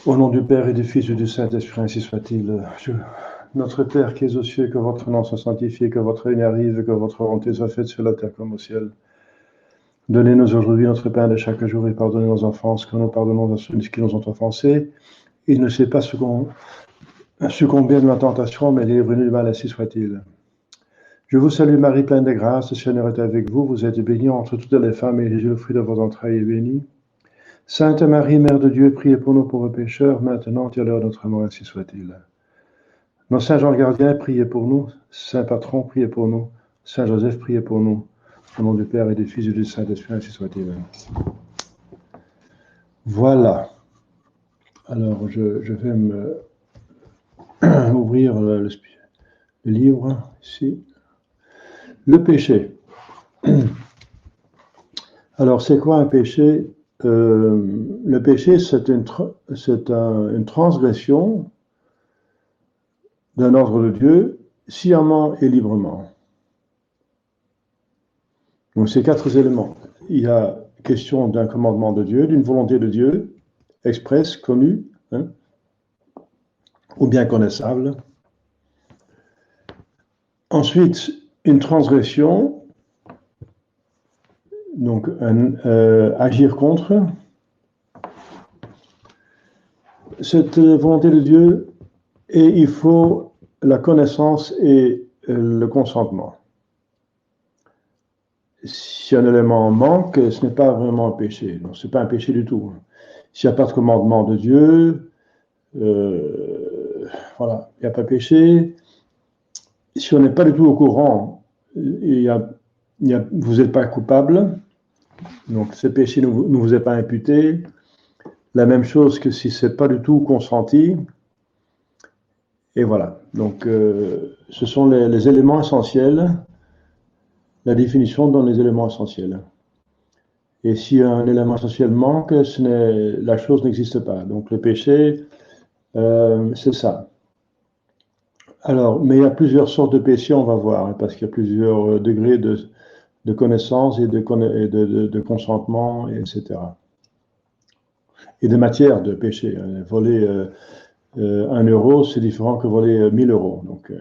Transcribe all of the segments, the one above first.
Au nom du Père et du Fils et du Saint-Esprit, ainsi soit-il. Notre Père qui es aux cieux, que votre nom soit sanctifié, que votre règne arrive, que votre volonté soit faite sur la terre comme au ciel. Donnez-nous aujourd'hui notre pain de chaque jour et pardonnez nos offenses, que nous pardonnons à ceux qui nous ont offensés. Il ne sait pas succomber de la tentation, mais livrez-nous du mal, ainsi soit-il. Je vous salue Marie, pleine de grâce, le Seigneur est avec vous. Vous êtes bénie entre toutes les femmes, et Jésus, le fruit de vos entrailles, est béni. Sainte Marie, Mère de Dieu, priez pour nous pauvres pécheurs, maintenant et à l'heure de notre mort, ainsi soit-il. Nos saints Jean le Gardien, priez pour nous. Saint Patron, priez pour nous. Saint Joseph, priez pour nous. Au nom du Père et du Fils et du Saint-Esprit, ainsi soit-il. Voilà. Alors, je vais ouvrir le livre ici. Le péché. Alors, c'est quoi un péché? Le péché, c'est une transgression d'un ordre de Dieu, sciemment et librement. Donc, ces quatre éléments. Il y a question d'un commandement de Dieu, d'une volonté de Dieu, expresse, connue, ou bien connaissable. Ensuite, une transgression, donc agir contre. Cette volonté de Dieu, et il faut la connaissance et le consentement. Si un élément manque, ce n'est pas vraiment un péché. Donc, ce n'est pas un péché du tout. S'il n'y a pas de commandement de Dieu, voilà, il n'y a pas de péché. Si on n'est pas du tout au courant, vous n'êtes pas coupable. Donc, ce péché ne vous est pas imputé. La même chose que si ce n'est pas du tout consenti. Et voilà. Donc, ce sont les éléments essentiels. La définition donne les éléments essentiels. Et si un élément essentiel manque, la chose n'existe pas. Donc le péché, c'est ça. Alors, mais il y a plusieurs sortes de péchés, on va voir, parce qu'il y a plusieurs degrés de connaissance et de consentement, etc. Et de matière de péché. Voler 1 euro, c'est différent que voler 1000 euros. Donc,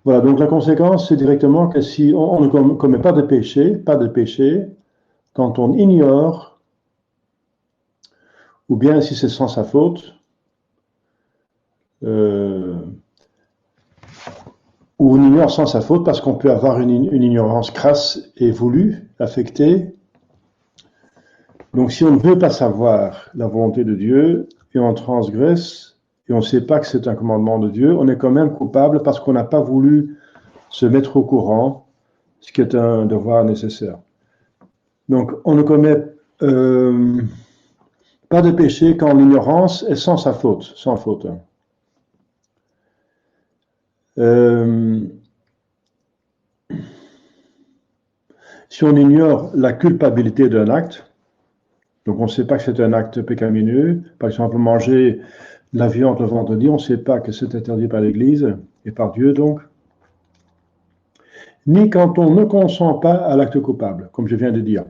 voilà, donc la conséquence, c'est directement que si on ne commet pas de péché, quand on ignore, ou bien si c'est sans sa faute, ou on ignore sans sa faute parce qu'on peut avoir une ignorance crasse et voulue, affectée. Donc si on ne veut pas savoir la volonté de Dieu et on transgresse et on ne sait pas que c'est un commandement de Dieu, on est quand même coupable parce qu'on n'a pas voulu se mettre au courant, ce qui est un devoir nécessaire. Donc on ne commet pas de péché quand l'ignorance est sans sa faute, sans faute. Si on ignore la culpabilité d'un acte, donc on ne sait pas que c'est un acte pécamineux, par exemple manger la viande le vendredi, on ne sait pas que c'est interdit par l'Église et par Dieu donc, ni quand on ne consent pas à l'acte coupable, comme je viens de dire.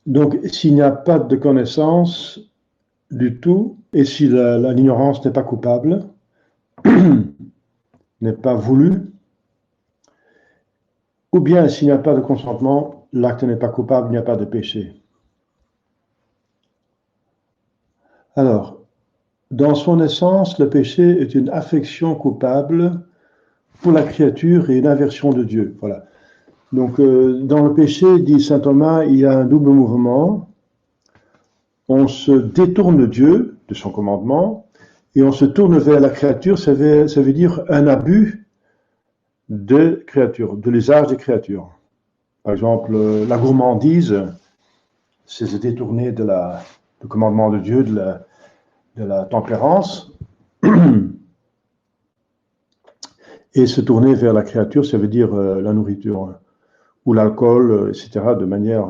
Donc s'il n'y a pas de connaissance du tout, et si l'ignorance n'est pas coupable, n'est pas voulu, ou bien s'il n'y a pas de consentement, l'acte n'est pas coupable, il n'y a pas de péché. Alors, dans son essence, le péché est une affection coupable pour la créature et une aversion de Dieu. Voilà. Donc, dans le péché, dit saint Thomas, il y a un double mouvement. On se détourne de Dieu, de son commandement, et on se tourne vers la créature, ça veut dire un abus de créature, de l'usage des créatures. Par exemple, la gourmandise, c'est se détourner du commandement de Dieu, de la tempérance, et se tourner vers la créature, ça veut dire la nourriture, ou l'alcool, etc., de manière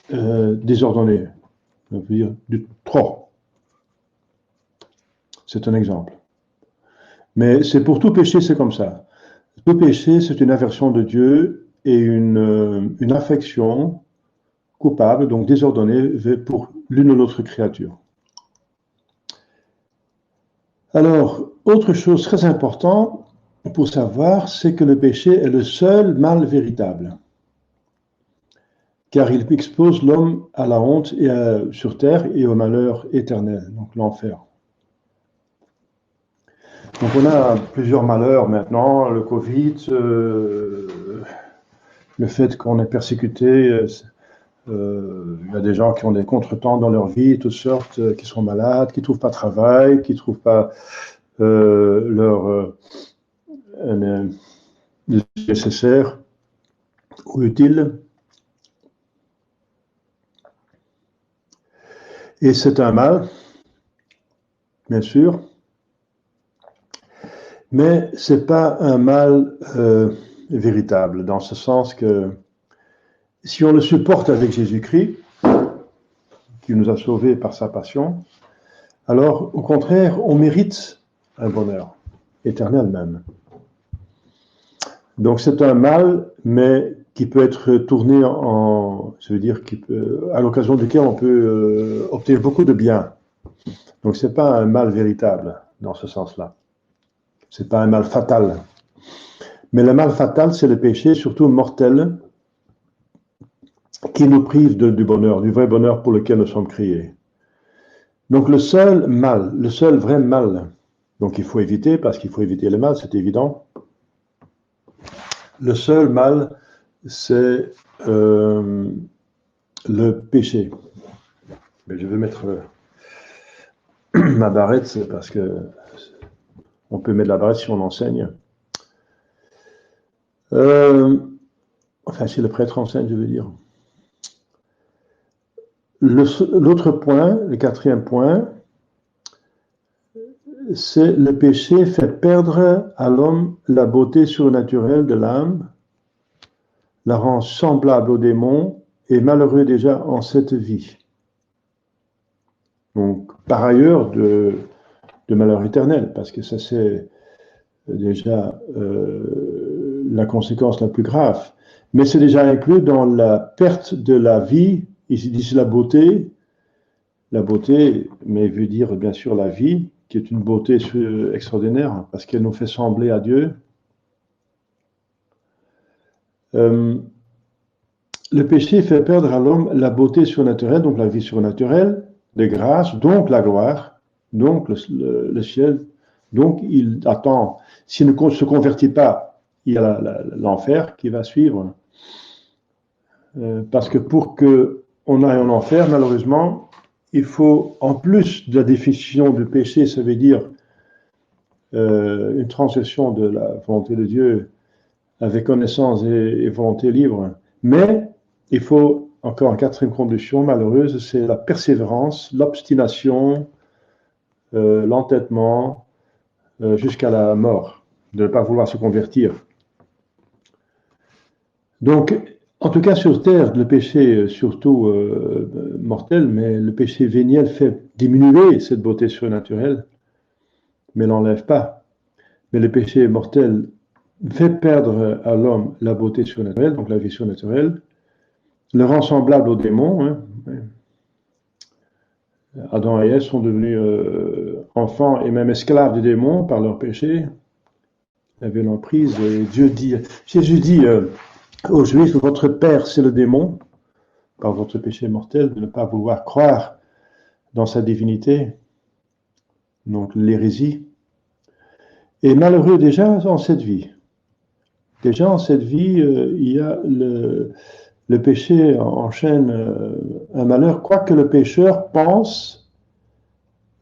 désordonnée. Ça veut dire du trop. C'est un exemple. Mais c'est pour tout péché, c'est comme ça. Tout péché, c'est une aversion de Dieu et une affection coupable, donc désordonné pour l'une ou l'autre créature. Alors, autre chose très importante pour savoir, c'est que le péché est le seul mal véritable, car il expose l'homme à la honte sur terre et au malheur éternel, donc l'enfer. Donc on a plusieurs malheurs maintenant, le Covid, le fait qu'on est persécuté, il y a des gens qui ont des contretemps dans leur vie, toutes sortes, qui sont malades, qui ne trouvent pas de travail, qui ne trouvent pas leur nécessaire ou utile. Et c'est un mal, bien sûr, mais ce n'est pas un mal véritable, dans ce sens que si on le supporte avec Jésus-Christ, qui nous a sauvés par sa passion, alors au contraire, on mérite un bonheur, éternel même. Donc c'est un mal, mais qui peut être tourné je veux dire, à l'occasion duquel on peut obtenir beaucoup de bien. Donc c'est pas un mal véritable dans ce sens-là. C'est pas un mal fatal. Mais le mal fatal, c'est le péché, surtout mortel, qui nous prive du bonheur, du vrai bonheur pour lequel nous sommes créés. Donc le seul mal, le seul vrai mal, donc il faut éviter, parce qu'il faut éviter le mal, c'est évident. Le seul mal, c'est le péché. Mais je vais mettre ma barrette, c'est parce que on peut mettre la barrette si on enseigne. Enfin, si le prêtre enseigne, je veux dire. L'autre point, le quatrième point, c'est le péché fait perdre à l'homme la beauté surnaturelle de l'âme, la rend semblable aux démons et malheureux déjà en cette vie. Donc, par ailleurs, de malheur éternel, parce que ça c'est déjà la conséquence la plus grave. Mais c'est déjà inclus dans la perte de la vie, ici dit la beauté, mais veut dire bien sûr la vie, qui est une beauté extraordinaire, parce qu'elle nous fait sembler à Dieu. Le péché fait perdre à l'homme la beauté surnaturelle, donc la vie surnaturelle, de grâce, donc la gloire, donc le ciel. Donc il attend, s'il ne se convertit pas, il y a l'enfer qui va suivre. Parce que pour qu'on aille en enfer, malheureusement, il faut, en plus de la définition du péché, ça veut dire une transgression de la volonté de Dieu avec connaissance et volonté libre, mais il faut encore une quatrième condition malheureuse, c'est la persévérance, l'obstination, l'entêtement jusqu'à la mort, de ne pas vouloir se convertir. Donc, en tout cas sur terre, le péché surtout mortel, mais le péché véniel fait diminuer cette beauté surnaturelle, mais n'enlève pas. Mais le péché mortel fait perdre à l'homme la beauté surnaturelle, donc la vie surnaturelle, le rend semblable aux démons. Hein. Adam et Ève sont devenus enfants et même esclaves des démons par leur péché. Ils avaient l'emprise. Jésus dit aux Juifs, votre père c'est le démon, par votre péché mortel, de ne pas vouloir croire dans sa divinité, donc l'hérésie. Et malheureux déjà en cette vie. Déjà en cette vie, il y a le péché enchaîne un malheur, quoique le pécheur pense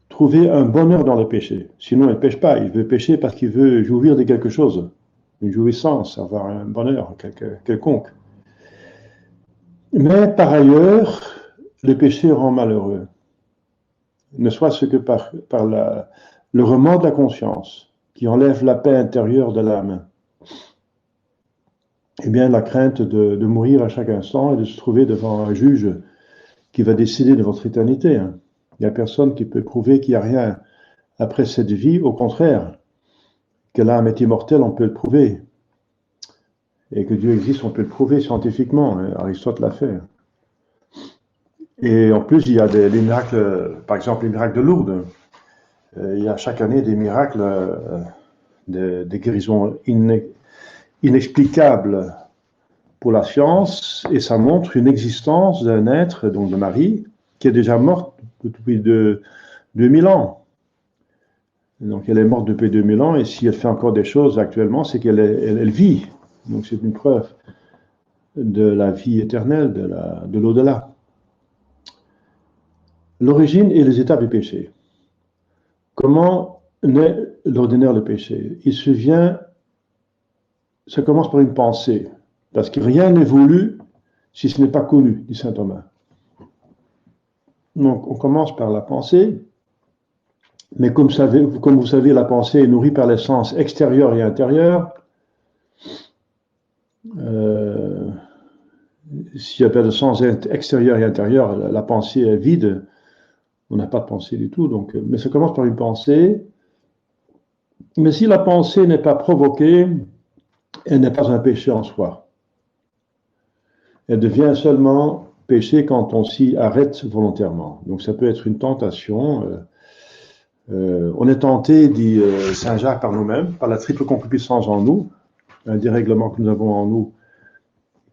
trouver un bonheur dans le péché. Sinon, il ne pêche pas. Il veut pécher parce qu'il veut jouir de quelque chose, une jouissance, avoir un bonheur quelconque. Mais par ailleurs, le péché rend malheureux. Ne soit-ce que par le remords de la conscience, qui enlève la paix intérieure de l'âme. Eh bien, la crainte de mourir à chaque instant et de se trouver devant un juge qui va décider de votre éternité. Il n'y a personne qui peut prouver qu'il n'y a rien après cette vie. Au contraire, que l'âme est immortelle, on peut le prouver. Et que Dieu existe, on peut le prouver scientifiquement. Aristote l'a fait. Et en plus, il y a des miracles, par exemple les miracles de Lourdes. Il y a chaque année des miracles, des guérisons inexplicables pour la science, et ça montre une existence d'un être, donc de Marie, qui est déjà morte depuis 2000 ans. Donc elle est morte depuis 2000 ans, et si elle fait encore des choses actuellement, c'est qu'elle vit. Donc c'est une preuve de la vie éternelle, de l'au-delà. L'origine et les étapes du péché. Comment naît l'ordinaire le péché? Ça commence par une pensée, parce que rien n'est voulu si ce n'est pas connu, dit saint Thomas. Donc on commence par la pensée, mais comme vous savez, la pensée est nourrie par les sens extérieurs et intérieurs. S'il n'y a pas de sens extérieur et intérieur, la pensée est vide. On n'a pas de pensée du tout. Donc, mais ça commence par une pensée. Mais si la pensée n'est pas provoquée, elle n'est pas un péché en soi. Elle devient seulement péché quand on s'y arrête volontairement. Donc ça peut être une tentation. On est tenté, dit saint Jacques, par nous-mêmes, par la triple concupiscence en nous, un dérèglement que nous avons en nous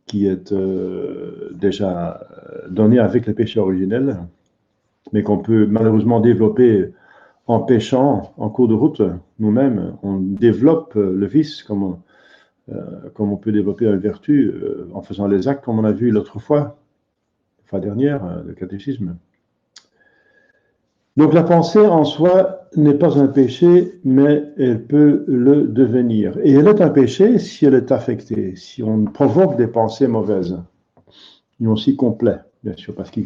qui est déjà donné avec le péché originel, mais qu'on peut malheureusement développer en péchant en cours de route nous-mêmes. On développe le vice comme on peut développer la vertu en faisant les actes, comme on a vu l'autre fois, la fois dernière, le catéchisme. Donc la pensée en soi n'est pas un péché, mais elle peut le devenir. Et elle est un péché si elle est affectée, si on provoque des pensées mauvaises. Et aussi complet, bien sûr, parce que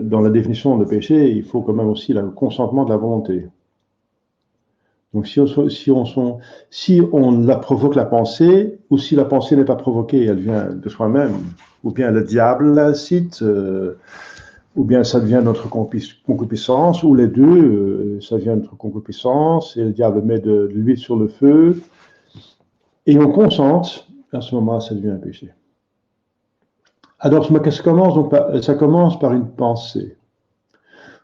dans la définition de péché, il faut quand même aussi le consentement de la volonté. Donc si on la provoque la pensée, ou si la pensée n'est pas provoquée, elle vient de soi-même, ou bien le diable l'incite, ou bien ça devient notre concupiscence, ou les deux, ça devient notre concupiscence, et le diable met de l'huile sur le feu, et on consente, à ce moment-là, ça devient un péché. Alors, ça commence par une pensée.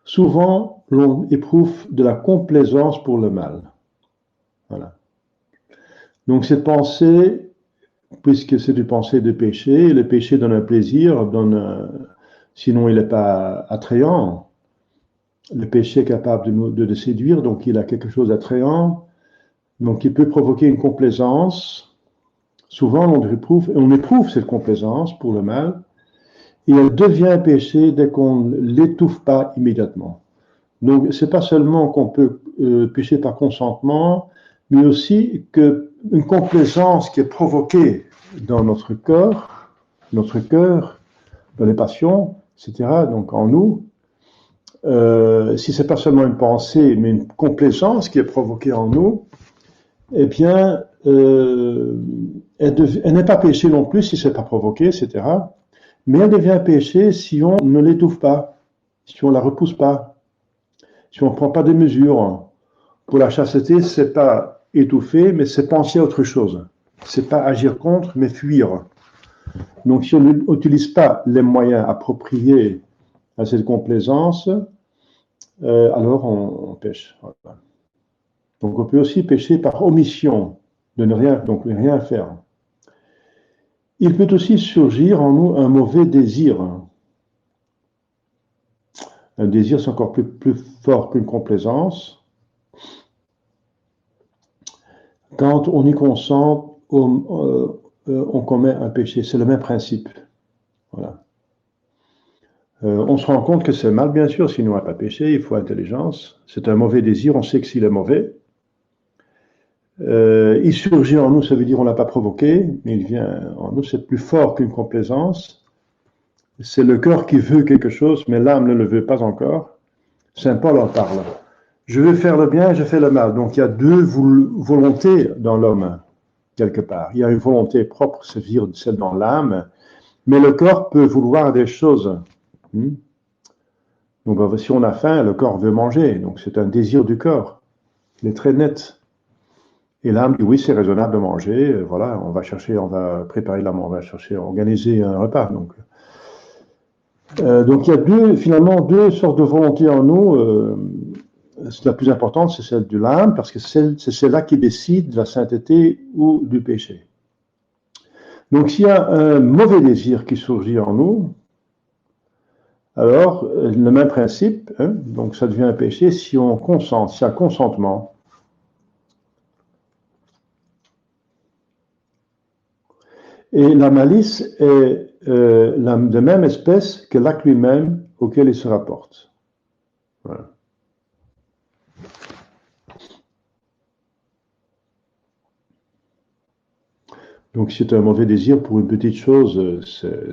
Souvent, l'on éprouve de la complaisance pour le mal. Voilà. Donc, cette pensée, puisque c'est une pensée de péché, le péché donne un plaisir, sinon il n'est pas attrayant. Le péché est capable de séduire, donc il a quelque chose d'attrayant. Donc, il peut provoquer une complaisance. Souvent, on éprouve cette complaisance pour le mal, et elle devient péché dès qu'on ne l'étouffe pas immédiatement. Donc, c'est pas seulement qu'on peut pécher par consentement, mais aussi qu'une complaisance qui est provoquée dans notre cœur, dans les passions, etc., donc en nous, si c'est pas seulement une pensée, mais une complaisance qui est provoquée en nous, eh bien, elle n'est pas péché non plus si c'est pas provoqué, etc., mais elle devient péché si on ne l'étouffe pas, si on la repousse pas, si on ne prend pas des mesures. Pour la chasteté, c'est pas étouffer, mais c'est penser à autre chose. C'est pas agir contre, mais fuir. Donc, si on n'utilise pas les moyens appropriés à cette complaisance, alors on pêche. Voilà. Donc, on peut aussi pécher par omission, de ne rien faire. Il peut aussi surgir en nous un mauvais désir. Un désir, c'est encore plus fort qu'une complaisance. Quand on y consent, on commet un péché. C'est le même principe. Voilà. On se rend compte que c'est mal, bien sûr, sinon on n'a pas péché, il faut intelligence. C'est un mauvais désir, on sait que s'il est mauvais. Il surgit en nous, ça veut dire on ne l'a pas provoqué, mais il vient en nous, c'est plus fort qu'une complaisance. C'est le cœur qui veut quelque chose, mais l'âme ne le veut pas encore. Saint Paul en parle. Je veux faire le bien, je fais le mal. Donc il y a deux volontés dans l'homme, quelque part. Il y a une volonté propre, c'est-à-dire celle dans l'âme, mais le corps peut vouloir des choses. Donc si on a faim, le corps veut manger. Donc c'est un désir du corps. Il est très net. Et l'âme dit oui, c'est raisonnable de manger, voilà, on va chercher, on va préparer on va chercher, organiser un repas. Donc il y a finalement deux sortes de volonté en nous. La plus importante, c'est celle de l'âme, parce que c'est celle-là qui décide de la sainteté ou du péché. Donc s'il y a un mauvais désir qui surgit en nous, alors le même principe, hein, donc ça devient un péché si on consent, s'il y a consentement. Et la malice est de même espèce que l'acte lui-même auquel il se rapporte. Voilà. Donc, si c'est un mauvais désir pour une petite chose,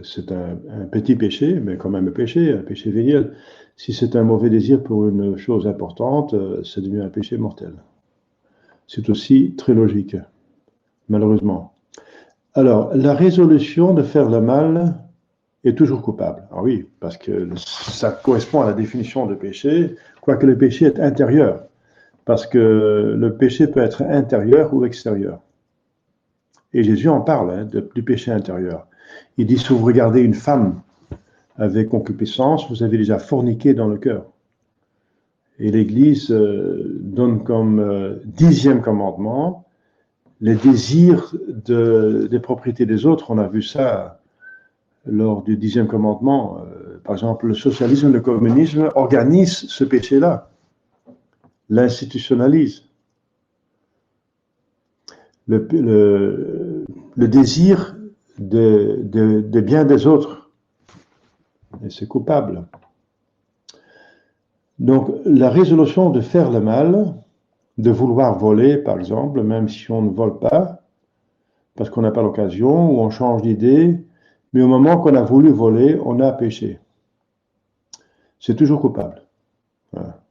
c'est un petit péché, mais quand même un péché véniel. Si c'est un mauvais désir pour une chose importante, ça devient un péché mortel. C'est aussi très logique, malheureusement. Alors, la résolution de faire le mal est toujours coupable. Ah oui, parce que ça correspond à la définition de péché, quoique le péché est intérieur, parce que le péché peut être intérieur ou extérieur. Et Jésus en parle, hein, du péché intérieur. Il dit, si vous regardez une femme avec concupiscence, vous avez déjà forniqué dans le cœur. Et l'Église donne comme 10e commandement les désirs des propriétés des autres. On a vu ça lors du 10e commandement. Par exemple, le socialisme, le communisme organisent ce péché-là, l'institutionnalisent. Le désir des biens des autres. Et c'est coupable. Donc, la résolution de faire le mal, de vouloir voler, par exemple, même si on ne vole pas, parce qu'on n'a pas l'occasion, ou on change d'idée, mais au moment qu'on a voulu voler, on a péché. C'est toujours coupable. Voilà.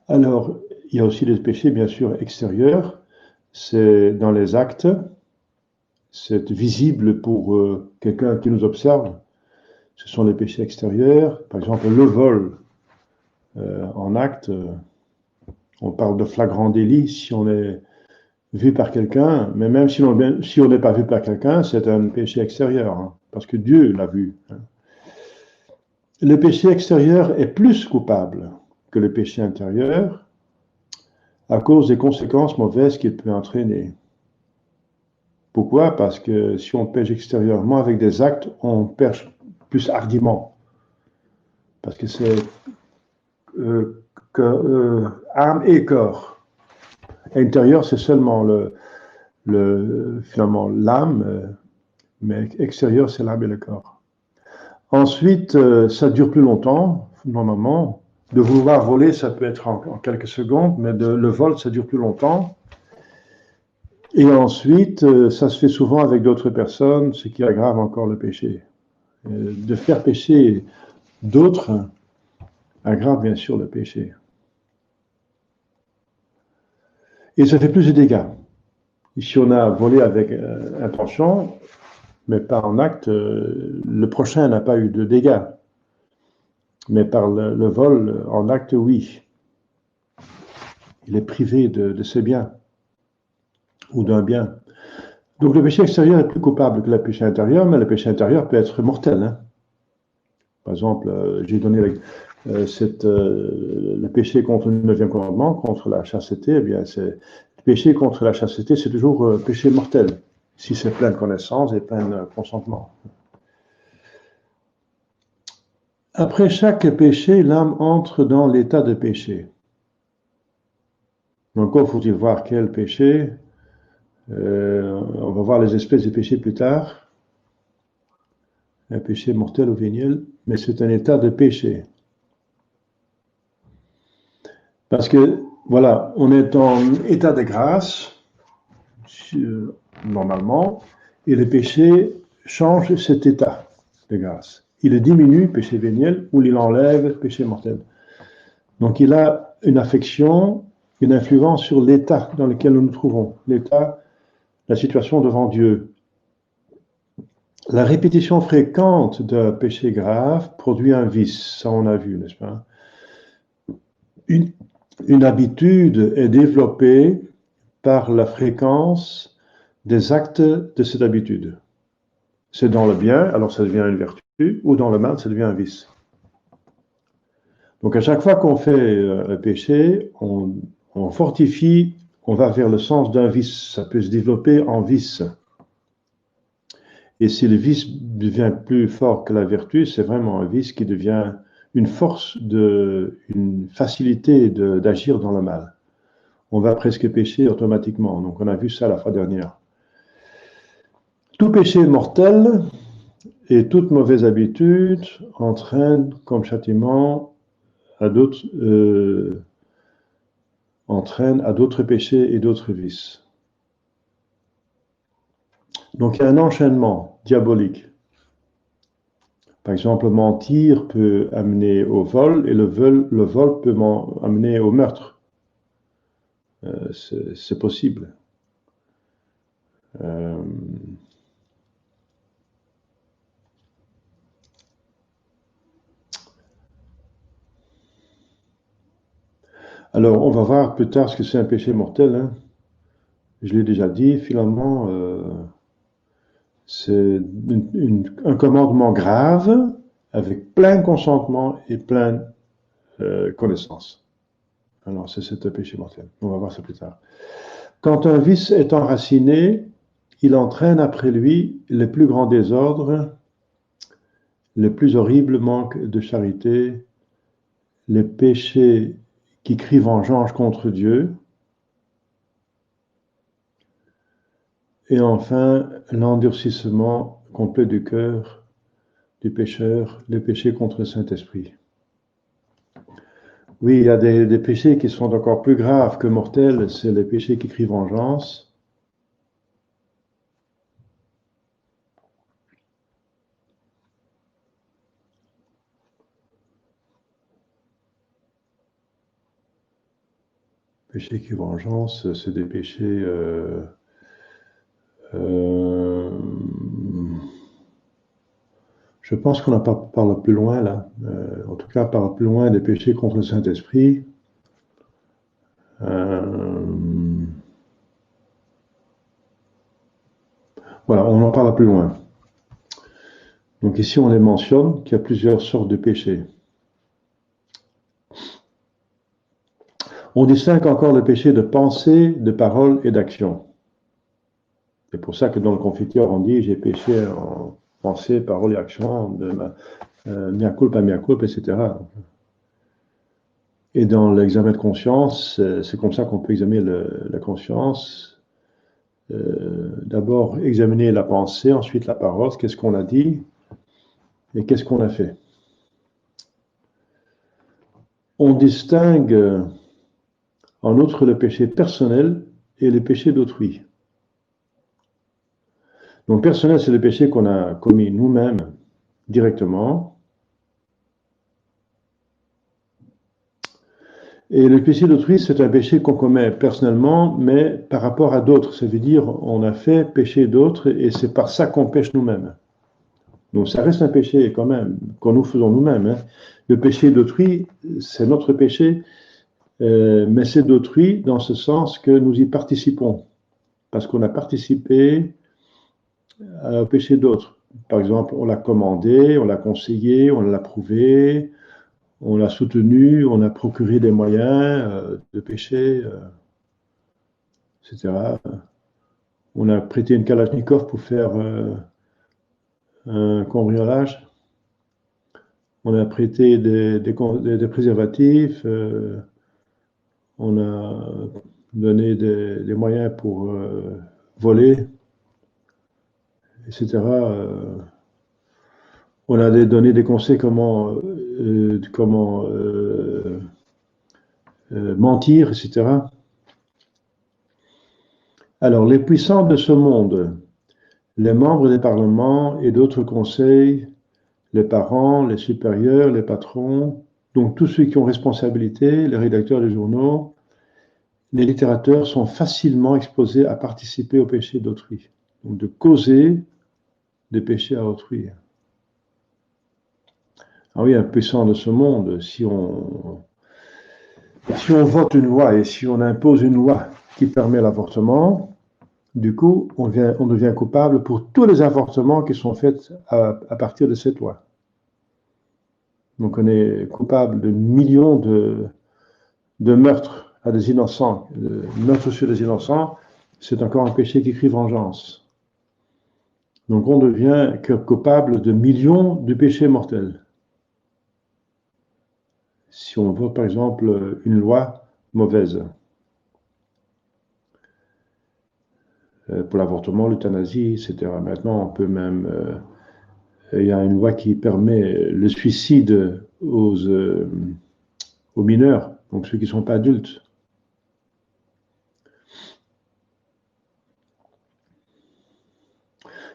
Alors, il y a aussi des péchés, bien sûr, extérieurs. C'est dans les actes. C'est visible pour quelqu'un qui nous observe. Ce sont les péchés extérieurs. Par exemple, le vol en acte. On parle de flagrant délit si on est vu par quelqu'un, mais même si on n'est pas vu par quelqu'un, c'est un péché extérieur, hein, parce que Dieu l'a vu. Hein. Le péché extérieur est plus coupable que le péché intérieur à cause des conséquences mauvaises qu'il peut entraîner. Pourquoi? Parce que si on pêche extérieurement avec des actes, on pêche plus hardiment. Parce que c'est âme et corps. Intérieur, c'est seulement finalement l'âme, mais extérieur, c'est l'âme et le corps. Ensuite, ça dure plus longtemps, normalement. De vouloir voler, ça peut être en quelques secondes, mais le vol, ça dure plus longtemps. Et ensuite, ça se fait souvent avec d'autres personnes, ce qui aggrave encore le péché. De faire pécher d'autres aggrave bien sûr le péché. Et ça fait plus de dégâts. Si on a volé avec intention, mais pas en acte, le prochain n'a pas eu de dégâts. Mais par le vol en acte, oui. Il est privé de ses biens ou d'un bien. Donc le péché extérieur est plus coupable que le péché intérieur, mais le péché intérieur peut être mortel. Hein. Par exemple, j'ai donné le péché contre le 9e commandement, contre la chasteté. Eh bien, le péché contre la chasteté, c'est toujours péché mortel, si c'est plein de connaissance et plein de consentement. Après chaque péché, l'âme entre dans l'état de péché. Encore faut-il voir quel péché. On va voir les espèces de péchés plus tard. Un péché mortel ou véniel, mais c'est un état de péché. Parce que, voilà, on est en état de grâce, normalement, et le péché change cet état de grâce. Il le diminue, péché véniel, ou il l'enlève, péché mortel. Donc il a une affection, une influence sur l'état dans lequel nous nous trouvons, l'état, la situation devant Dieu. La répétition fréquente d'un péché grave produit un vice, ça on a vu, n'est-ce pas? Une habitude est développée par la fréquence des actes de cette habitude. C'est dans le bien, alors ça devient une vertu, ou dans le mal, ça devient un vice. Donc à chaque fois qu'on fait un péché, on fortifie, on va vers le sens d'un vice. Ça peut se développer en vice. Et si le vice devient plus fort que la vertu, c'est vraiment un vice qui devient une force, une facilité d'agir dans le mal. On va presque pécher automatiquement. Donc on a vu ça la fois dernière. Tout péché est mortel et toute mauvaise habitude entraîne comme châtiment entraîne à d'autres péchés et d'autres vices. Donc il y a un enchaînement diabolique. Par exemple, mentir peut amener au vol et le vol peut amener au meurtre. C'est possible. Alors, on va voir plus tard ce que c'est un péché mortel. Hein. Je l'ai déjà dit, finalement, c'est un commandement grave avec plein consentement et plein connaissance. Alors, c'est un péché mortel. On va voir ça plus tard. Quand un vice est enraciné, il entraîne après lui les plus grands désordres, les plus horribles manques de charité, les péchés qui crient vengeance contre Dieu, et enfin l'endurcissement complet du cœur du pécheur, les péchés contre le Saint-Esprit. Oui, il y a des péchés qui sont encore plus graves que mortels, c'est les péchés qui crient vengeance. Péchés qui crient vengeance, c'est des péchés je pense qu'on n'a pas parlé plus loin là. En tout cas, parle plus loin des péchés contre le Saint-Esprit. Voilà, on en parle plus loin. Donc ici, on les mentionne qu'il y a plusieurs sortes de péchés. On distingue encore le péché de pensée, de parole et d'action. C'est pour ça que dans le Confiteor, on dit j'ai péché en pensée, parole et action, mea culpa, etc. Et dans l'examen de conscience, c'est comme ça qu'on peut examiner la conscience. D'abord examiner la pensée, ensuite la parole, qu'est-ce qu'on a dit et qu'est-ce qu'on a fait. On distingue en outre le péché personnel et le péché d'autrui. Donc personnel, c'est le péché qu'on a commis nous-mêmes directement. Et le péché d'autrui, c'est un péché qu'on commet personnellement, mais par rapport à d'autres. Ça veut dire on a fait pécher d'autres et c'est par ça qu'on pêche nous-mêmes. Donc ça reste un péché quand même, que nous faisons nous-mêmes. Hein. Le péché d'autrui, c'est notre péché, mais c'est d'autrui dans ce sens que nous y participons. Parce qu'on a participé au péché d'autres. Par exemple, on l'a commandé, on l'a conseillé, on l'a prouvé, on l'a soutenu, on a procuré des moyens de péché, etc. On a prêté une Kalachnikov pour faire un cambriolage. On a prêté des préservatifs. On a donné des moyens pour voler, etc. On a donné des conseils comment mentir, etc. Alors, les puissants de ce monde, les membres des parlements et d'autres conseils, les parents, les supérieurs, les patrons, donc tous ceux qui ont responsabilité, les rédacteurs des journaux, les littérateurs sont facilement exposés à participer au péché d'autrui, donc de causer des péchés à autrui. Ah oui, un puissant de ce monde, si on Si on vote une loi et si on impose une loi qui permet l'avortement, du coup, on devient coupable pour tous les avortements qui sont faits à partir de cette loi. Donc on est coupable de millions de meurtres à des innocents. Le meurtre sur des innocents, c'est encore un péché qui crie vengeance. Donc on devient coupable de millions de péchés mortels. Si on vote par exemple une loi mauvaise pour l'avortement, l'euthanasie, etc. Maintenant, on peut même... il y a une loi qui permet le suicide aux mineurs, donc ceux qui ne sont pas adultes.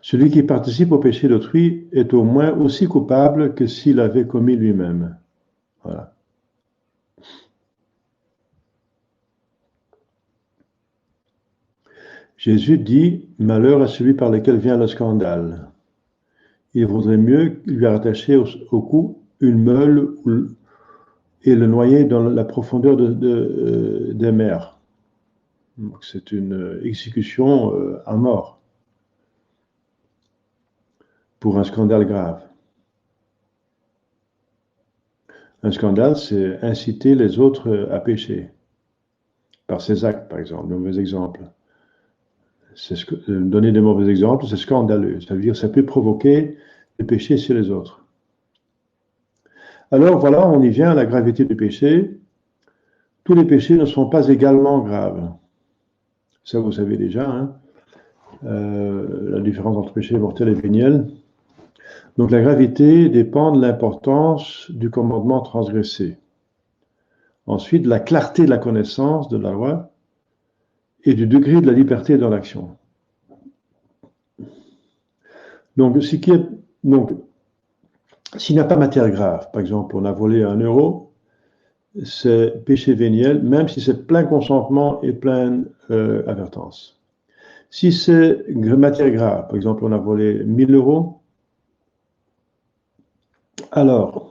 Celui qui participe au péché d'autrui est au moins aussi coupable que s'il avait commis lui-même. Voilà. Jésus dit, malheur à celui par lequel vient le scandale. Il vaudrait mieux lui rattacher au cou une meule et le noyer dans la profondeur des mers. C'est une exécution à mort pour un scandale grave. Un scandale, c'est inciter les autres à pécher par ses actes, par exemple, de mauvais exemples. Donner des mauvais exemples, c'est scandaleux. Ça veut dire que ça peut provoquer le péché chez les autres. Alors voilà, on y vient à la gravité du péché. Tous les péchés ne sont pas également graves. Ça, vous savez déjà, hein, la différence entre péché mortel et véniel. Donc la gravité dépend de l'importance du commandement transgressé. Ensuite, la clarté de la connaissance de la loi et du degré de la liberté dans l'action. Donc, s'il n'y a pas matière grave, par exemple, on a volé 1 euro, c'est péché véniel, même si c'est plein consentement et pleine avertance. Si c'est matière grave, par exemple, on a volé 1000 euros, alors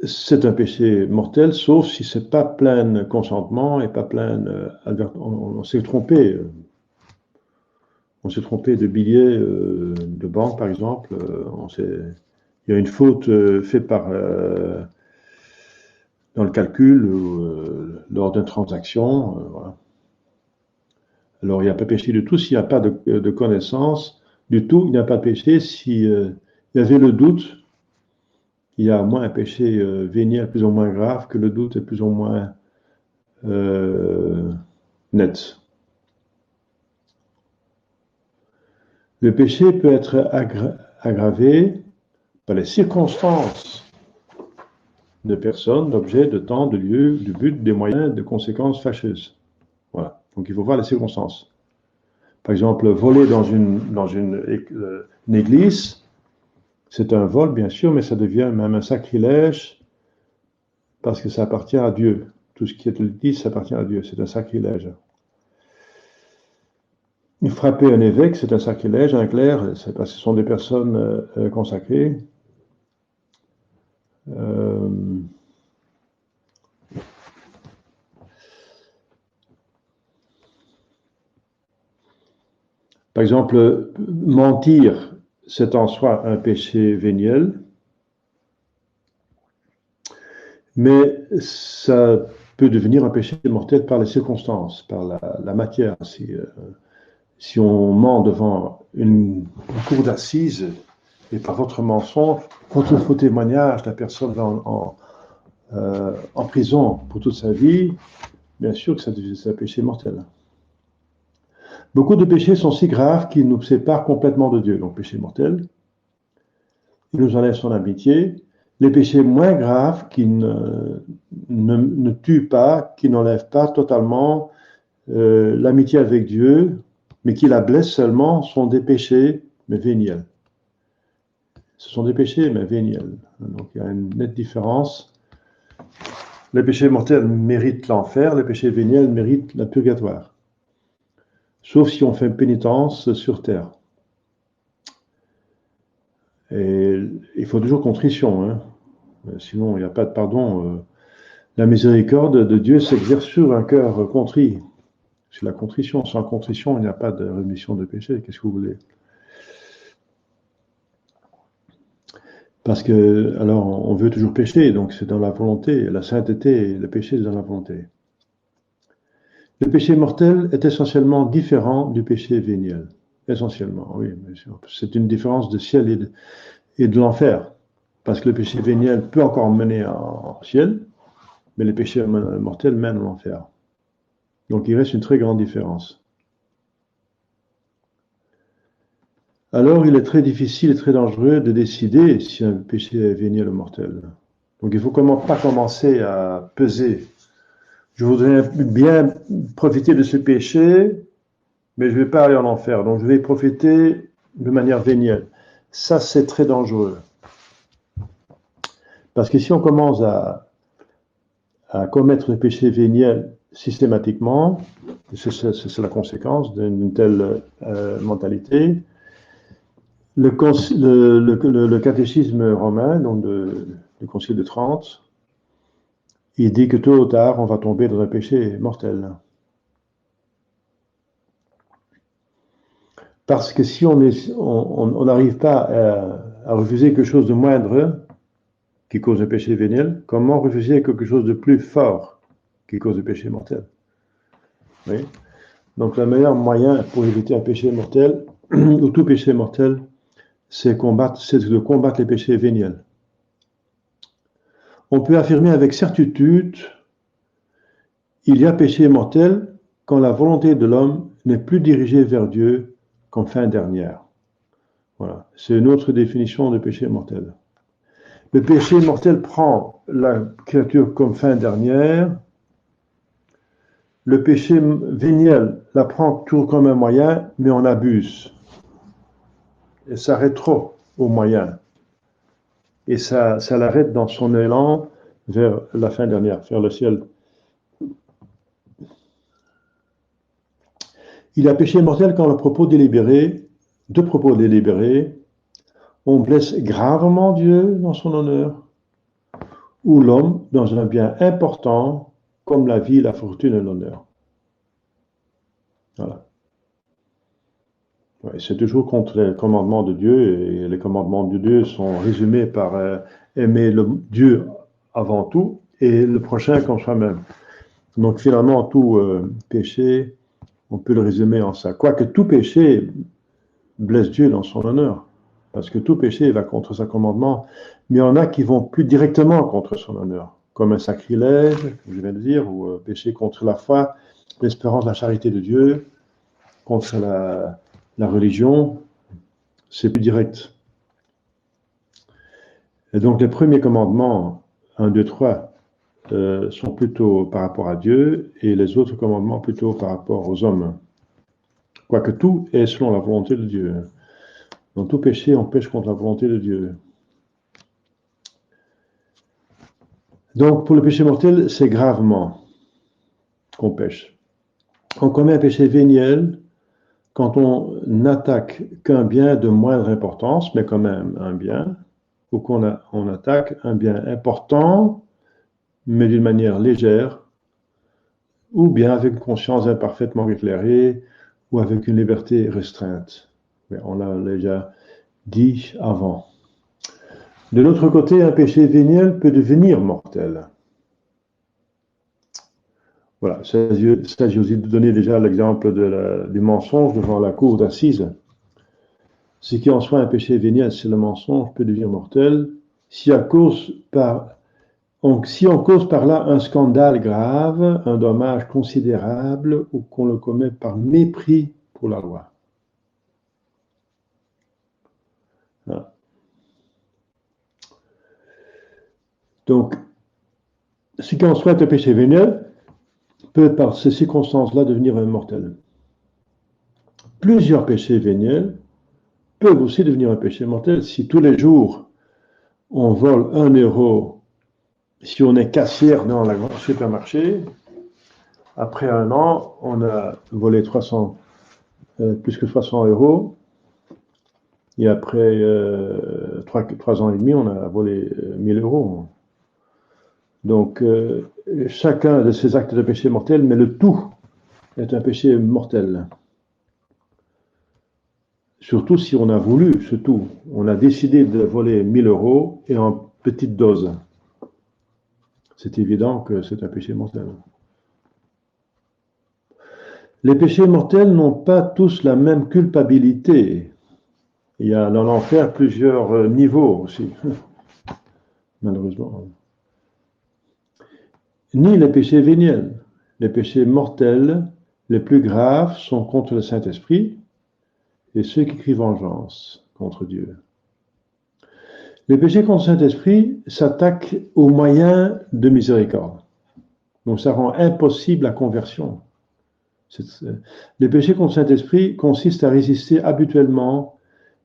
c'est un péché mortel, sauf si c'est pas plein consentement et pas plein on s'est trompé. On s'est trompé de billet de banque, par exemple. Il y a une faute faite dans le calcul lors d'une transaction. Voilà. Alors, il n'y a pas péché du tout s'il n'y a pas de connaissance du tout. Il n'y a pas de péché s'il y avait le doute. Il y a moins un péché véniel plus ou moins grave que le doute est plus ou moins net. Le péché peut être aggravé par les circonstances de personnes, d'objets, de temps, de lieux, de but, des moyens, de conséquences fâcheuses. Voilà. Donc il faut voir les circonstances. Par exemple, voler dans une église, c'est un vol, bien sûr, mais ça devient même un sacrilège parce que ça appartient à Dieu. Tout ce qui est l'église, ça appartient à Dieu. C'est un sacrilège. Frapper un évêque, c'est un sacrilège, un clerc, c'est parce que ce sont des personnes consacrées. Par exemple, mentir, c'est en soi un péché véniel, mais ça peut devenir un péché mortel par les circonstances, par la matière. Si on ment devant une cour d'assises et par votre mensonge, votre faux témoignage, la personne va en prison pour toute sa vie, bien sûr que c'est un péché mortel. Beaucoup de péchés sont si graves qu'ils nous séparent complètement de Dieu. Donc, péché mortel, il nous enlève son amitié. Les péchés moins graves qui ne tuent pas, qui n'enlèvent pas totalement l'amitié avec Dieu, mais qui la blessent seulement, sont des péchés, mais véniels. Ce sont des péchés, mais véniels. Donc il y a une nette différence. Les péchés mortels méritent l'enfer, les péchés véniels méritent le purgatoire. Sauf si on fait une pénitence sur terre. Et il faut toujours contrition, hein. Sinon il n'y a pas de pardon. La miséricorde de Dieu s'exerce sur un cœur contrit. C'est la contrition. Sans contrition, il n'y a pas de rémission de péché. Qu'est-ce que vous voulez? Parce que, alors, on veut toujours pécher, donc c'est dans la volonté. La sainteté, le péché, c'est dans la volonté. Le péché mortel est essentiellement différent du péché véniel. Essentiellement, oui. C'est une différence de ciel et de l'enfer. Parce que le péché véniel peut encore mener en ciel, mais le péché mortel mène en enfer. Donc il reste une très grande différence. Alors il est très difficile et très dangereux de décider si un péché est véniel ou mortel. Donc il ne faut pas commencer à peser. Je voudrais bien profiter de ce péché, mais je ne vais pas aller en enfer. Donc je vais profiter de manière vénielle. Ça, c'est très dangereux. Parce que si on commence à commettre le péché véniel systématiquement, c'est la conséquence d'une telle mentalité. Le catéchisme romain, donc du Concile de Trente, il dit que tôt ou tard, on va tomber dans un péché mortel. Parce que si on n'arrive pas à refuser quelque chose de moindre qui cause un péché véniel, comment refuser quelque chose de plus fort qui cause un péché mortel? Oui. Donc le meilleur moyen pour éviter un péché mortel, ou tout péché mortel, c'est de combattre les péchés véniels. On peut affirmer avec certitude, il y a péché mortel quand la volonté de l'homme n'est plus dirigée vers Dieu qu'en fin dernière. Voilà, c'est une autre définition de péché mortel. Le péché mortel prend la créature comme fin dernière. Le péché véniel la prend toujours comme un moyen, mais on abuse. Et s'arrête trop au moyen. Et ça l'arrête dans son élan vers la fin dernière, vers le ciel. Il y a péché mortel quand de propos délibérés, on blesse gravement Dieu dans son honneur, ou l'homme dans un bien important, comme la vie, la fortune et l'honneur. Voilà. Ouais, c'est toujours contre les commandements de Dieu, et les commandements de Dieu sont résumés par aimer Dieu avant tout, et le prochain comme soi-même. Donc finalement, tout péché, on peut le résumer en ça. Quoique tout péché blesse Dieu dans son honneur, parce que tout péché va contre sa commandement, mais il y en a qui vont plus directement contre son honneur, comme un sacrilège, comme je viens de dire, ou péché contre la foi, l'espérance, la charité de Dieu, contre la religion, c'est plus direct. Et donc les premiers commandements, 1, 2, 3, sont plutôt par rapport à Dieu, et les autres commandements plutôt par rapport aux hommes. Quoique tout est selon la volonté de Dieu. Dans tout péché, on pêche contre la volonté de Dieu. Donc, pour le péché mortel, c'est gravement qu'on pêche. On commet un péché véniel quand on n'attaque qu'un bien de moindre importance, mais quand même un bien, ou on attaque un bien important, mais d'une manière légère, ou bien avec une conscience imparfaitement éclairée, ou avec une liberté restreinte. Mais on l'a déjà dit avant. De l'autre côté, un péché véniel peut devenir mortel. Voilà, ça, j'ai aussi donné déjà l'exemple du mensonge devant la cour d'assises. Ce qui en soit un péché véniel, c'est le mensonge, peut devenir mortel. Si on cause par là un scandale grave, un dommage considérable, ou qu'on le commet par mépris pour la loi. Voilà. Donc, ce qui en soit un péché véniel peut, par ces circonstances-là, devenir mortel. Plusieurs péchés véniels peuvent aussi devenir un péché mortel si tous les jours on vole 1 euro, si on est caissière dans le supermarché, après 1 an, on a volé plus que 300 euros, et après 3 ans et demi, on a volé 1000 euros. Donc, chacun de ces actes de péché mortel, mais le tout est un péché mortel. Surtout si on a voulu ce tout. On a décidé de voler 1000 euros et en petite dose. C'est évident que c'est un péché mortel. Les péchés mortels n'ont pas tous la même culpabilité. Il y a dans l'enfer plusieurs niveaux aussi, malheureusement. Ni les péchés véniels. Les péchés mortels les plus graves sont contre le Saint-Esprit et ceux qui crient vengeance contre Dieu. Les péchés contre le Saint-Esprit s'attaquent aux moyens de miséricorde. Donc ça rend impossible la conversion. Les péchés contre le Saint-Esprit consistent à résister habituellement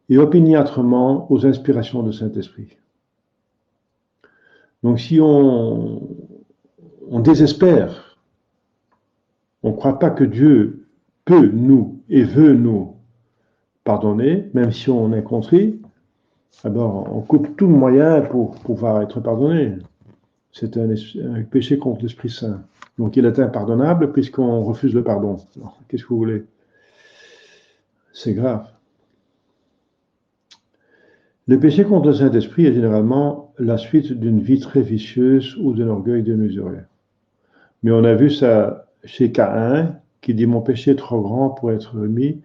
et opiniâtrement aux inspirations du Saint-Esprit. Donc si on désespère, on ne croit pas que Dieu peut nous et veut nous pardonner, même si on est contrit, alors on coupe tout moyen pour pouvoir être pardonné. C'est un péché contre l'Esprit Saint. Donc il est impardonnable puisqu'on refuse le pardon. Qu'est-ce que vous voulez? C'est grave. Le péché contre le Saint-Esprit est généralement la suite d'une vie très vicieuse ou d'un orgueil démesuré. Mais on a vu ça chez Caïn, qui dit « Mon péché est trop grand pour être remis »,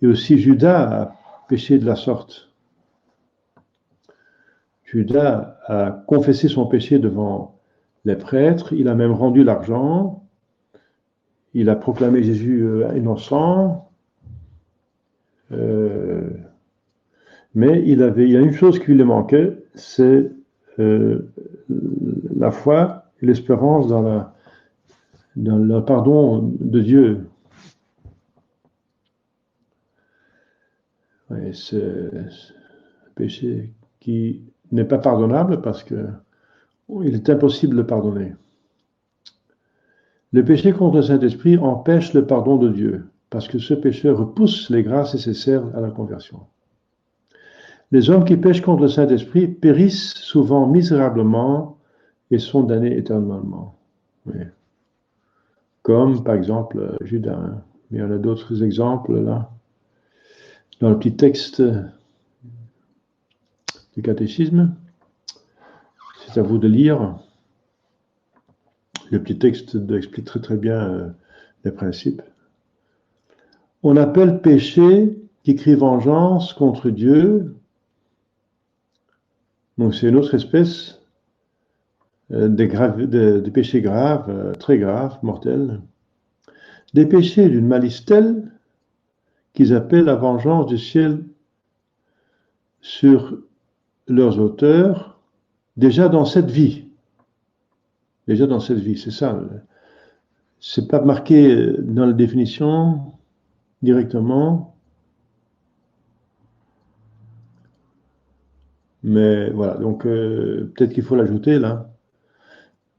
et aussi Judas a péché de la sorte. Judas a confessé son péché devant les prêtres, il a même rendu l'argent, il a proclamé Jésus innocent, mais il y a une chose qui lui manquait, c'est la foi et l'espérance dans le pardon de Dieu. Et c'est un péché qui n'est pas pardonnable parce qu'il est impossible de le pardonner. Le péché contre le Saint-Esprit empêche le pardon de Dieu parce que ce péché repousse les grâces nécessaires à la conversion. Les hommes qui péchent contre le Saint-Esprit périssent souvent misérablement et sont damnés éternellement. Oui. Comme par exemple Judas. Hein. Mais il y en a d'autres exemples là. Dans le petit texte du catéchisme, c'est à vous de lire. Le petit texte explique très très bien les principes. On appelle péché qui crie vengeance contre Dieu. Donc c'est une autre espèce des péchés graves, très graves, mortels. Des péchés d'une malice telle qu'ils appellent la vengeance du ciel sur leurs auteurs déjà dans cette vie. Déjà dans cette vie, c'est ça. C'est pas marqué dans la définition directement, mais voilà. Donc peut-être qu'il faut l'ajouter là,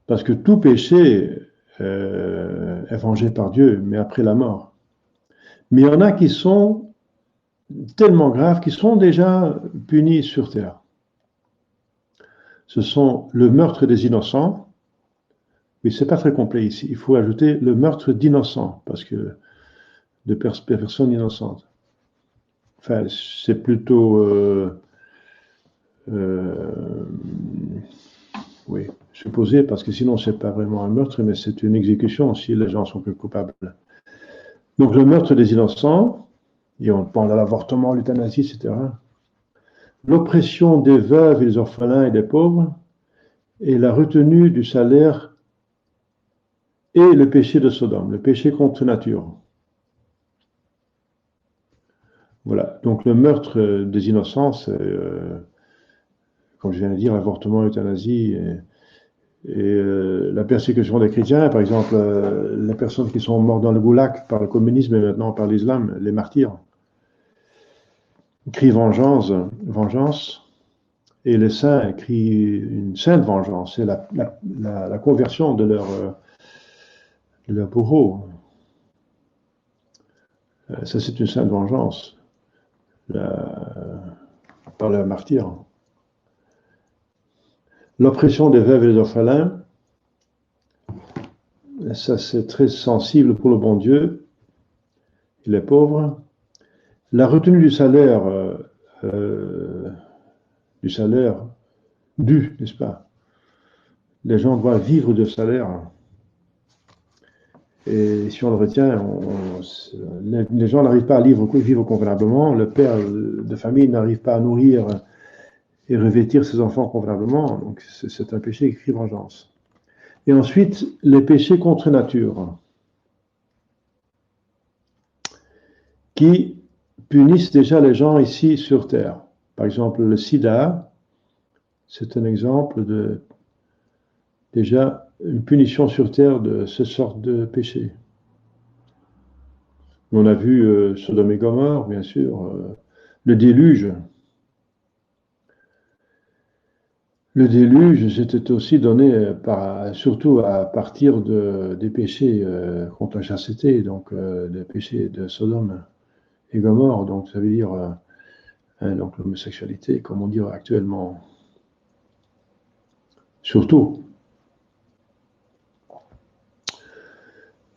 parce que tout péché est vengé par Dieu, mais après la mort. Mais il y en a qui sont tellement graves, qui sont déjà punis sur terre. Ce sont le meurtre des innocents. Oui, c'est pas très complet ici. Il faut ajouter le meurtre d'innocents, parce que de personnes innocentes. Enfin, c'est plutôt oui, supposé, parce que sinon c'est pas vraiment un meurtre, mais c'est une exécution si les gens sont que coupables. Donc le meurtre des innocents, et on parle de l'avortement, l'euthanasie, etc. L'oppression des veuves et des orphelins et des pauvres, et la retenue du salaire et le péché de Sodome, le péché contre nature. Voilà, donc le meurtre des innocents, c'est, comme je viens de dire, l'avortement, l'euthanasie et la persécution des chrétiens, par exemple, les personnes qui sont mortes dans le goulag par le communisme et maintenant par l'islam, les martyrs, crient vengeance, et les saints crient une sainte vengeance, c'est la conversion de leur bourreau. Ça, c'est une sainte vengeance par le martyr. L'oppression des veuves et des orphelins, ça c'est très sensible pour le bon Dieu. Il est pauvre. La retenue du salaire dû, n'est-ce pas? Les gens doivent vivre de salaire. Et si on le retient, les gens n'arrivent pas à vivre convenablement. Le père de famille n'arrive pas à nourrir et revêtir ses enfants convenablement. Donc c'est un péché qui crie vengeance. Et ensuite, les péchés contre nature, qui punissent déjà les gens ici sur Terre. Par exemple, le sida, c'est un exemple de déjà une punition sur Terre de ce sort de péché. On a vu Sodome et Gomorrhe, bien sûr, le déluge. Le déluge, c'était aussi donné surtout à partir des péchés contre la chasteté, donc des péchés de Sodome et Gomorrhe, donc ça veut dire donc l'homosexualité, comme on dit actuellement. Surtout.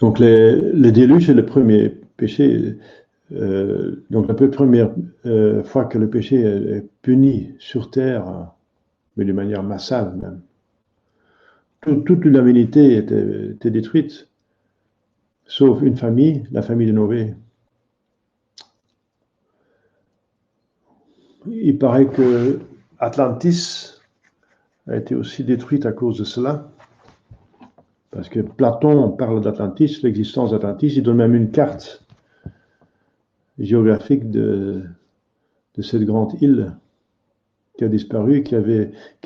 Donc les déluges, c'est le premier péché. Donc la première fois que le péché est puni sur terre, mais de manière massive même. Toute l'humanité était détruite, sauf une famille, la famille de Noé. Il paraît que Atlantis a été aussi détruite à cause de cela. Parce que Platon parle d'Atlantis, l'existence d'Atlantis, il donne même une carte géographique de cette grande île qui a disparu, qui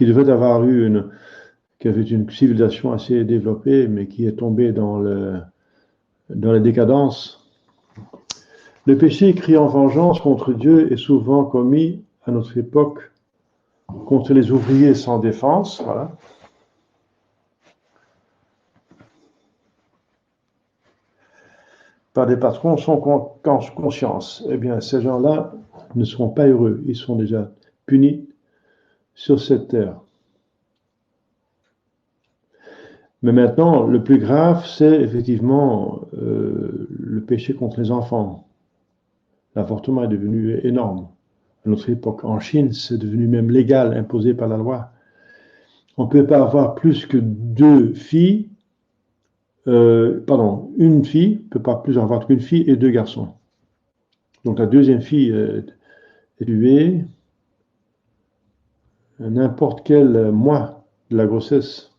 devait avoir qui avait une civilisation assez développée, mais qui est tombée dans la décadence. Le péché criant vengeance contre Dieu est souvent commis à notre époque contre les ouvriers sans défense, voilà. Par des patrons sans conscience. Eh bien, ces gens-là ne seront pas heureux, ils sont déjà punis sur cette terre. Mais maintenant, le plus grave, c'est effectivement le péché contre les enfants. L'avortement est devenu énorme. À notre époque, en Chine, c'est devenu même légal, imposé par la loi. On ne peut pas avoir plus que une fille ne peut pas plus avoir qu'une fille et 2 garçons. Donc la deuxième fille est tuée à n'importe quel mois de la grossesse.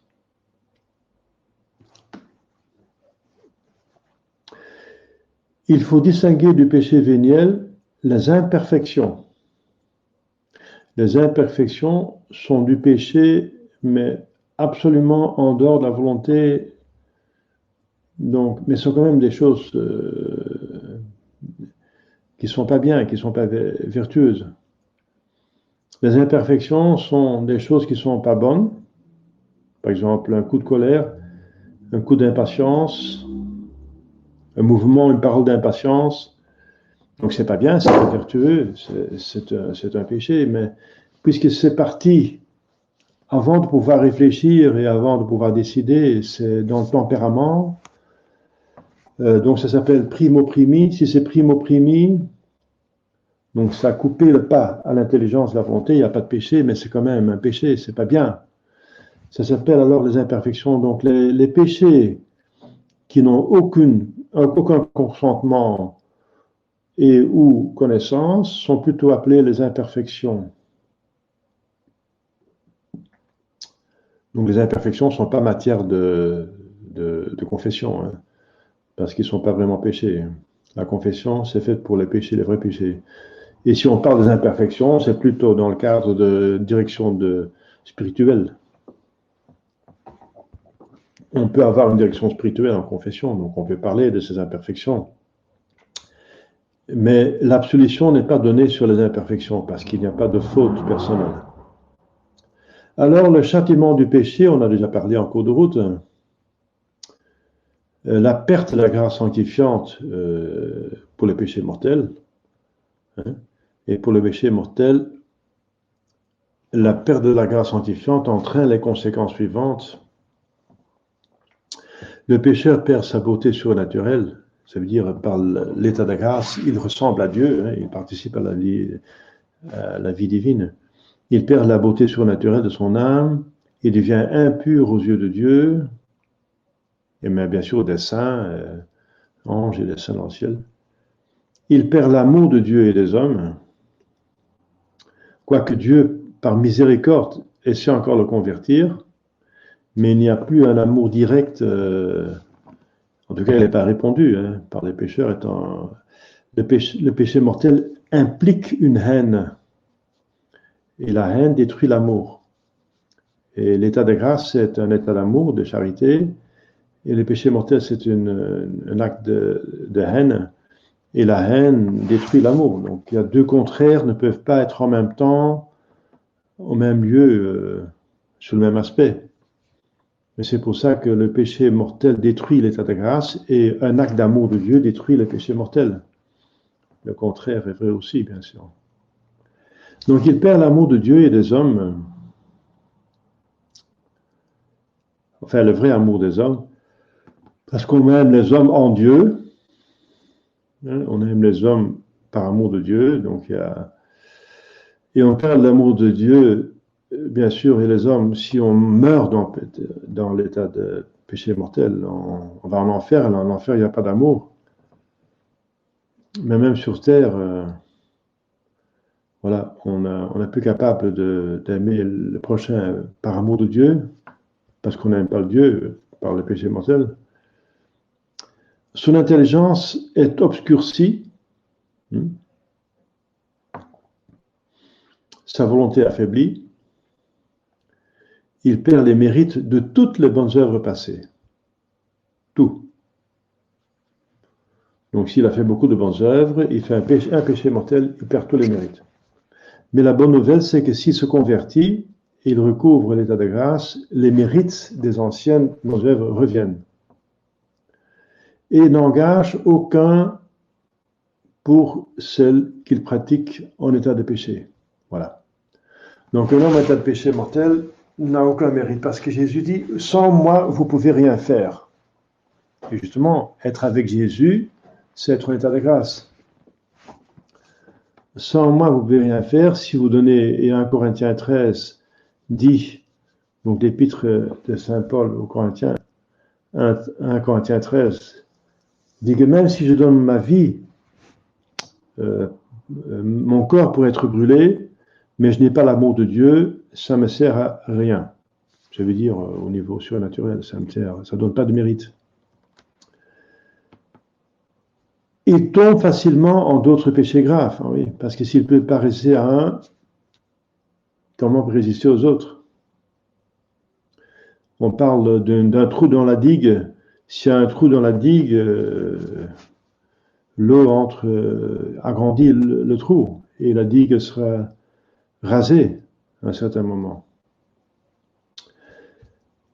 Il faut distinguer du péché véniel les imperfections. Les imperfections sont du péché, mais absolument en dehors de la volonté. Donc, mais ce sont quand même des choses qui ne sont pas bien, qui ne sont pas vertueuses. Les imperfections sont des choses qui ne sont pas bonnes. Par exemple, un coup de colère, un coup d'impatience, un mouvement, une parole d'impatience. Donc, c'est pas bien, c'est pas vertueux, c'est un péché, mais puisque c'est parti avant de pouvoir réfléchir et avant de pouvoir décider, c'est dans le tempérament. Donc, ça s'appelle primo primi. Si c'est primo primi, donc ça a coupé le pas à l'intelligence, la volonté, il n'y a pas de péché, mais c'est quand même un péché, c'est pas bien. Ça s'appelle alors les imperfections. Donc, les péchés qui n'ont aucun consentement et ou connaissance sont plutôt appelés les imperfections. Donc les imperfections ne sont pas matière de confession, hein, parce qu'ils ne sont pas vraiment péchés. La confession, c'est fait pour les péchés, les vrais péchés. Et si on parle des imperfections, c'est plutôt dans le cadre de direction spirituelle. On peut avoir une direction spirituelle en confession, donc on peut parler de ces imperfections. Mais l'absolution n'est pas donnée sur les imperfections, parce qu'il n'y a pas de faute personnelle. Alors, le châtiment du péché, on a déjà parlé en cours de route, la perte de la grâce sanctifiante pour les péchés mortels, hein, et pour le péché mortel, la perte de la grâce sanctifiante entraîne les conséquences suivantes. Le pécheur perd sa beauté surnaturelle, ça veut dire par l'état de grâce, il ressemble à Dieu, hein, il participe à la vie divine. Il perd la beauté surnaturelle de son âme, il devient impur aux yeux de Dieu, et même bien sûr des saints, anges et des saints dans le ciel. Il perd l'amour de Dieu et des hommes, quoique Dieu, par miséricorde, essaie encore de le convertir, mais il n'y a plus un amour direct, en tout cas il n'est pas répondu hein, par les pécheurs. Le péché mortel implique une haine, et la haine détruit l'amour. Et l'état de grâce, c'est un état d'amour, de charité, et le péché mortel, c'est un acte de haine, et la haine détruit l'amour. Donc il y a deux contraires ne peuvent pas être en même temps, au même lieu, sur le même aspect. Mais c'est pour ça que le péché mortel détruit l'état de grâce, et un acte d'amour de Dieu détruit le péché mortel. Le contraire est vrai aussi, bien sûr. Donc il perd l'amour de Dieu et des hommes, enfin le vrai amour des hommes, parce qu'on aime les hommes en Dieu, hein, on aime les hommes par amour de Dieu, donc et on perd l'amour de Dieu, bien sûr, et les hommes, si on meurt dans l'état de péché mortel, on va en enfer, et en enfer il n'y a pas d'amour. Mais même sur terre, voilà, on n'est plus capable d'aimer le prochain par amour de Dieu, parce qu'on n'aime pas le Dieu par le péché mortel. Son intelligence est obscurcie, sa volonté affaiblie, il perd les mérites de toutes les bonnes œuvres passées. Tout. Donc s'il a fait beaucoup de bonnes œuvres, il fait un péché mortel, il perd tous les mérites. Mais la bonne nouvelle, c'est que s'il se convertit, il recouvre l'état de grâce, les mérites des anciennes bonnes œuvres reviennent. Et n'engage aucun pour celles qu'il pratique en état de péché. Voilà. Donc un homme en état de péché mortel n'a aucun mérite, parce que Jésus dit, sans moi, vous ne pouvez rien faire. Et justement, être avec Jésus, c'est être en état de grâce. Sans moi, vous ne pouvez rien faire. Si vous donnez, et 1 Corinthiens 13 dit, donc l'épître de Saint Paul aux Corinthiens, 1 Corinthiens 13, dit que même si je donne ma vie, mon corps pourrait être brûlé, mais je n'ai pas l'amour de Dieu, ça ne me sert à rien. Ça veut dire, au niveau surnaturel, ça ne donne pas de mérite. Il tombe facilement en d'autres péchés graves, oui, parce que s'il ne peut pas résister à un, comment peut résister aux autres? On parle d'un trou dans la digue. S'il y a un trou dans la digue, l'eau agrandit le trou, et la digue sera rasée à un certain moment.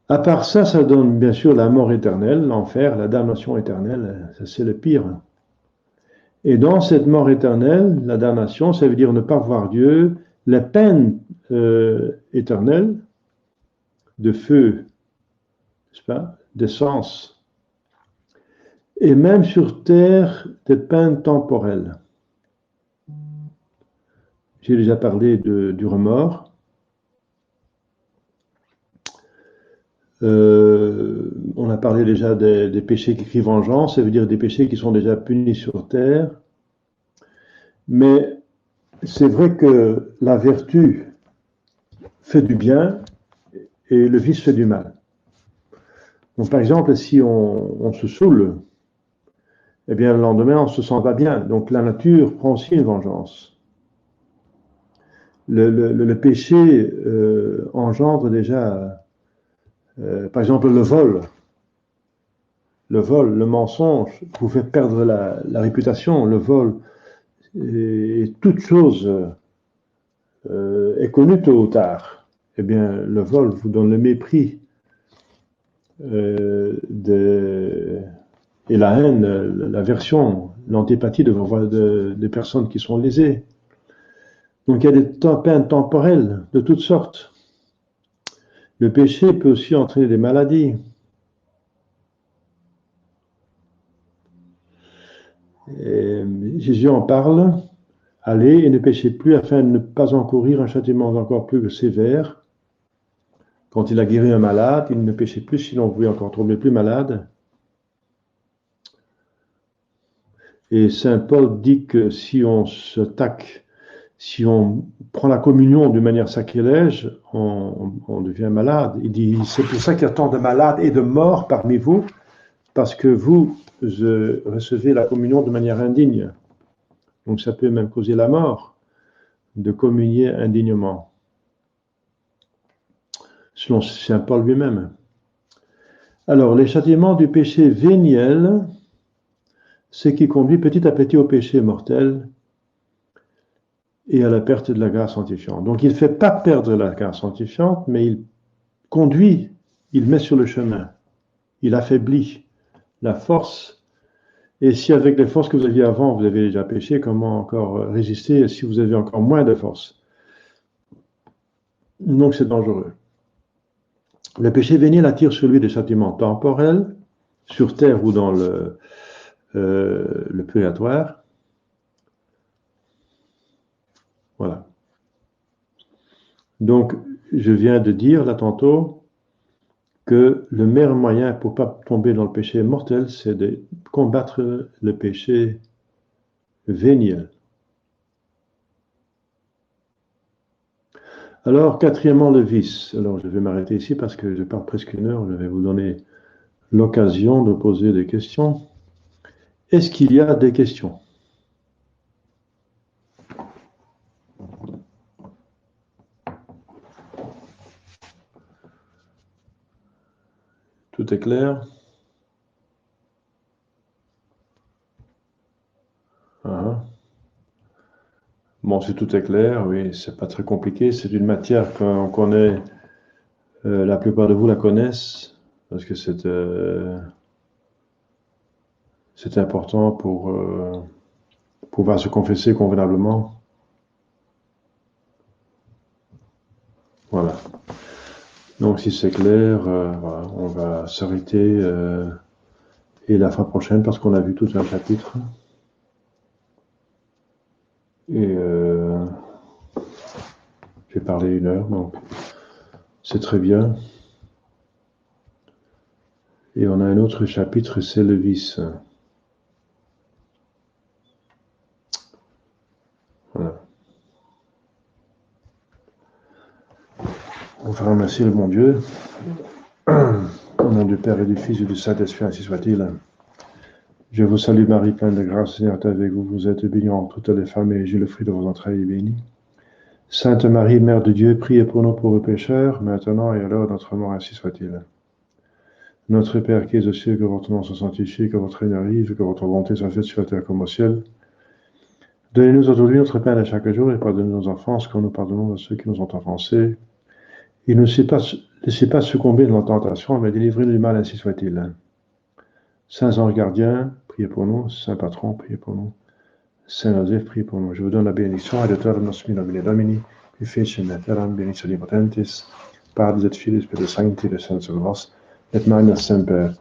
À part ça, ça donne bien sûr la mort éternelle, l'enfer, la damnation éternelle, ça c'est le pire. Et dans cette mort éternelle, la damnation, ça veut dire ne pas voir Dieu, la peine éternelle de feu, n'est-ce pas, d'essence, et même sur terre, des peines temporelles. J'ai déjà parlé du remords. On a parlé déjà des péchés qui crient vengeance, ça veut dire des péchés qui sont déjà punis sur terre. Mais c'est vrai que la vertu fait du bien et le vice fait du mal. Donc par exemple, si on se saoule, eh bien le lendemain on ne se sent pas bien. Donc la nature prend aussi une vengeance. Le péché engendre déjà, par exemple le vol, le mensonge vous fait perdre la réputation, le vol, et toute chose est connue tôt ou tard. Eh bien, le vol vous donne le mépris et la haine, l'aversion, l'antipathie des personnes qui sont lésées. Donc il y a des peines temporelles de toutes sortes. Le péché peut aussi entraîner des maladies. Et Jésus en parle. Allez et ne péchez plus afin de ne pas encourir un châtiment encore plus sévère. Quand il a guéri un malade, il ne péchait plus, sinon vous pouvez encore tomber plus malade. Et Saint Paul dit que si on si on prend la communion de manière sacrilège, on devient malade. Il dit, c'est pour ça qu'il y a tant de malades et de morts parmi vous, parce que vous recevez la communion de manière indigne. Donc ça peut même causer la mort de communier indignement, selon Saint Paul lui-même. Alors, les châtiments du péché véniel, ce qui conduit petit à petit au péché mortel et à la perte de la grâce sanctifiante. Donc, il ne fait pas perdre la grâce sanctifiante, mais il conduit, il met sur le chemin, il affaiblit la force. Et si avec les forces que vous aviez avant, vous avez déjà péché, comment encore résister si vous avez encore moins de force? Donc, c'est dangereux. Le péché véniel attire sur lui des châtiments temporels, sur terre ou dans le purgatoire. Voilà. Donc, je viens de dire là tantôt que le meilleur moyen pour ne pas tomber dans le péché mortel, c'est de combattre le péché véniel. Alors, quatrièmement, le vice. Alors, je vais m'arrêter ici parce que je parle presque une heure. Je vais vous donner l'occasion de poser des questions. Est-ce qu'il y a des questions? Tout est clair? Bon, si tout est clair, oui, c'est pas très compliqué. C'est une matière qu'on connaît, la plupart de vous la connaissent, parce que c'est important pour pouvoir se confesser convenablement. Voilà. Donc, si c'est clair, voilà, on va s'arrêter et la fois prochaine, parce qu'on a vu tout un chapitre. Et j'ai parlé 1 heure, donc c'est très bien. Et on a un autre chapitre, c'est le vice. Voilà. On va remercier le bon Dieu. Au nom du Père et du Fils et du Saint-Esprit, ainsi soit-il. Je vous salue Marie, pleine de grâce, le Seigneur est avec vous. Vous êtes bénie entre toutes les femmes, et Jésus, le fruit de vos entrailles, est béni. Sainte Marie, Mère de Dieu, priez pour nous pauvres pécheurs, maintenant et à l'heure de notre mort, ainsi soit-il. Notre Père qui es aux cieux, que votre nom soit sanctifié, que votre règne arrive, que votre volonté soit faite sur la terre comme au ciel. Donnez-nous aujourd'hui notre pain de chaque jour, et pardonnez nos offenses, comme nous pardonnons à ceux qui nous ont offensés. Et ne laissez pas succomber dans la tentation, mais délivrez-nous du mal, ainsi soit-il. Saints anges gardiens, priez pour nous. Saint patron, priez pour nous. Saint Joseph, priez pour nous. Je vous donne la bénédiction, Aiutorium nostri nomine Domini, qui fecit in terram benedictionis potentis, Patris et Filii et Spiritus Sancti, descensus vos, et magna semper